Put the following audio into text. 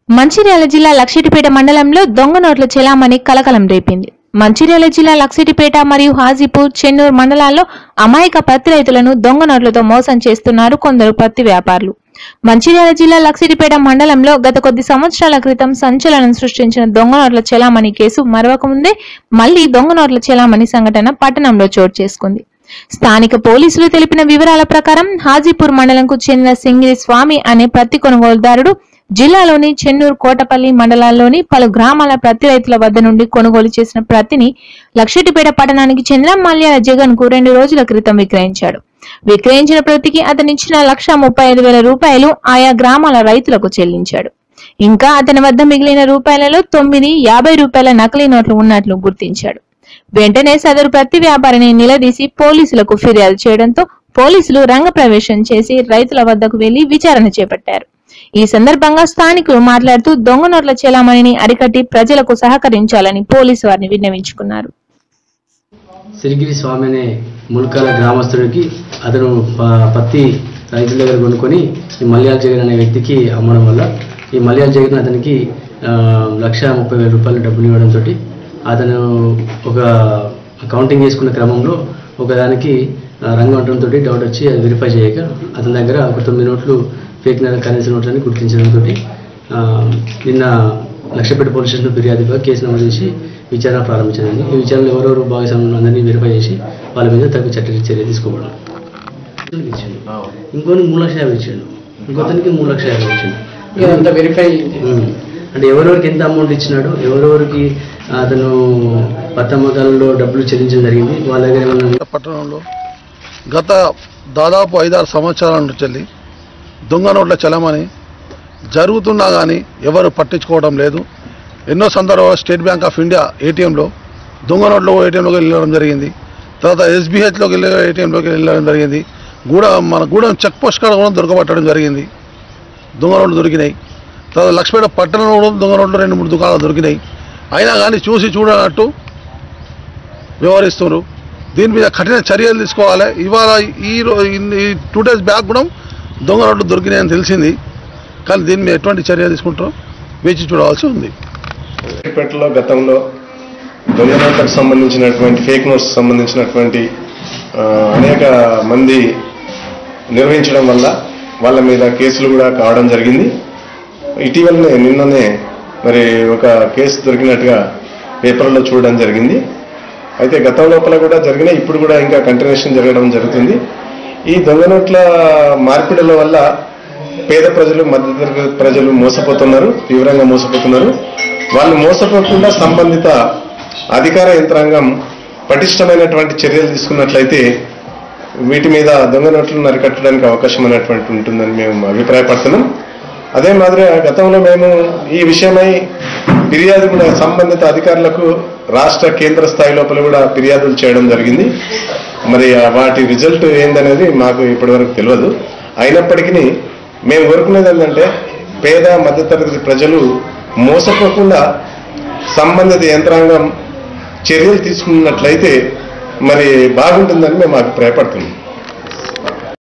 మంచిర్యాల జిల్లా లక్షిటిపేట మండలంలో దొంగ నోట్ల చెలామణి కలకలం రేపింది. మంచిర్యాల జిల్లా లక్షిటిపేట మరియు హాజీపూర్, చెన్నూరు మండలాల్లో అమాయక పత్తి రైతులను దొంగ నోట్లతో మోసం చేస్తున్నారు కొందరు పత్తి వ్యాపారులు. మంచిర్యాల జిల్లా లక్షిటిపేట మండలంలో గత కొద్ది సంవత్సరాల క్రితం సంచలనం సృష్టించిన దొంగ నోట్ల చెలామణి కేసు మరవకముందే మళ్లీ దొంగ నోట్ల చెలామణి సంఘటన పట్టణంలో చోటు చేసుకుంది. స్థానిక పోలీసులు తెలిపిన వివరాల ప్రకారం హాజీపూర్ మండలంకు చెందిన సింగిరి స్వామి అనే పత్తి కొనుగోలుదారుడు జిల్లాలోని చెన్నూరు, కోటపల్లి మండలాల్లోని పలు గ్రామాల ప్రతి రైతుల వద్ద నుండి కొనుగోలు చేసిన ప్రతిని లక్షిటిపేట పట్టణానికి చెందిన మల్యాల జగన్ కు 2 రోజుల క్రితం విక్రయించాడు. విక్రయించిన ప్రతికి అతనిచ్చిన 1,35,000 రూపాయలు ఆయా గ్రామాల రైతులకు చెల్లించాడు. ఇంకా అతని వద్ద మిగిలిన రూపాయలలో 950 రూపాయల నకిలీ నోట్లు ఉన్నట్లు గుర్తించాడు. వెంటనే సదరు ప్రతి వ్యాపారిని నిలదీసి పోలీసులకు ఫిర్యాదు చేయడంతో పోలీసులు రంగప్రవేశం చేసి రైతుల వద్దకు వెళ్లి విచారణ చేపట్టారు. ఈ సందర్భంగా స్థానికులు మాట్లాడుతూ దొంగ నోట్ల చెలామణిని అరికట్టి ప్రజలకు సహకరించాలని పోలీసు వారిని విన్నవించుకున్నారు. సిరిగిరి స్వామి అనే ముల్కాల గ్రామస్తుడికి అతను పత్తి రైతుల దగ్గర కొనుక్కొని ఈ మల్యాల జగన్ అనే వ్యక్తికి అమ్మడం వల్ల ఈ మల్యాల జగన్ అతనికి 1,30,000 రూపాయలు డబ్బులు ఇవ్వడంతో అతను ఒక కౌంటింగ్ చేసుకున్న క్రమంలో ఒకదానికి రంగు ఉండడంతో డౌట్ వచ్చి అది వెరిఫై చేయక అతని దగ్గర ఒక 9 నోట్లు ఫేక్ కరెన్సీ నోట్లని గుర్తించడంతో నిన్న లక్షపేట పోలీస్ స్టేషన్లో ఫిర్యాదుగా కేసు నమోదు చేసి విచారణ ప్రారంభించింది. ఈ విచారణలో ఎవరెవరు భాగస్వాములు అందరినీ వెరిఫై చేసి వాళ్ళ మీద తగు చట్ట చర్య తీసుకోవడం. ఇచ్చాడు, ఇంకొని 3,50,000 ఇచ్చాడు, ఇంకొతనికి 3,50,000 ఇచ్చాడు. వెరిఫై అంటే ఎవరెవరికి ఎంత అమౌంట్ ఇచ్చినాడు, ఎవరెవరికి అతను పత్తమ్మకాలలో డబ్బులు చెల్లించడం జరిగింది, వాళ్ళ దగ్గర ఏమన్నా. పట్టణంలో గత దాదాపు 5-6 సంవత్సరాల నుంచి దొంగ నోట్ల చలామణి జరుగుతున్నా కానీ ఎవరు పట్టించుకోవడం లేదు. ఎన్నో సందర్భాలు స్టేట్ బ్యాంక్ ఆఫ్ ఇండియా ఏటీఎంలో దొంగ నోట్లో ఏటీఎంలోకి వెళ్ళడం జరిగింది. తర్వాత ఎస్బీహెచ్లోకి ఏటీఎంలోకి వెళ్ళడం జరిగింది. మన గూడెం చెక్ పోస్ట్ కాడ కూడా దొరకబట్టడం జరిగింది. దొంగ నోట్లు దొరికినాయి. తర్వాత లక్ష్మీపేట పట్టణంలో కూడా దొంగ నోట్లు 2-3 దుకాణాలు దొరికినాయి. అయినా కానీ చూసి చూడనట్టు వ్యవహరిస్తున్నారు. దీని మీద కఠిన చర్యలు తీసుకోవాలి. ఇవాళ ఈ 2 days బ్యాక్ కూడా దొంగ నోట్లు దొరికినాయని తెలిసింది. కానీ దీని మీద ఎటువంటి చర్య తీసుకుంటారో వేచి చూడవలసి ఉంది. పేటలో గతంలో దొంగ నోట్లకు సంబంధించినటువంటి ఫేక్ నోట్స్ సంబంధించినటువంటి అనేక మంది నిర్వహించడం వల్ల వాళ్ళ మీద కేసులు కూడా కావడం జరిగింది. ఇటీవలనే నిన్ననే మరి ఒక కేసు దొరికినట్టుగా పేపర్లో చూడడం జరిగింది. అయితే గతం లోపల కూడా జరిగినాయి, ఇప్పుడు కూడా ఇంకా కంటిన్యూషన్ జరగడం జరుగుతుంది. ఈ దొంగ నోట్ల మార్పిడుల వల్ల పేద ప్రజలు, మధ్యతరగతి ప్రజలు మోసపోతున్నారు, తీవ్రంగా మోసపోతున్నారు. వాళ్ళు మోసపోకుండా సంబంధిత అధికార యంత్రాంగం పటిష్టమైనటువంటి చర్యలు తీసుకున్నట్లయితే వీటి మీద దొంగ నోట్లను అరికట్టడానికి అవకాశం అనేటువంటి ఉంటుందని మేము అభిప్రాయపడుతున్నాం. అదే మాదిరిగా గతంలో మేము ఈ విషయమై ఫిర్యాదు కూడా సంబంధిత అధికారులకు రాష్ట్ర, కేంద్ర స్థాయి లోపల కూడా ఫిర్యాదులు చేయడం జరిగింది. మరి వాటి రిజల్ట్ ఏందనేది మాకు ఇప్పటివరకు తెలియదు. అయినప్పటికీ మేము కోరుకునేది ఏంటంటే పేద, మధ్యతరగతి ప్రజలు మోసపోకుండా సంబంధిత యంత్రాంగం చర్యలు తీసుకున్నట్లయితే మరి బాగుంటుందని మేము అభిప్రాయపడుతున్నాం.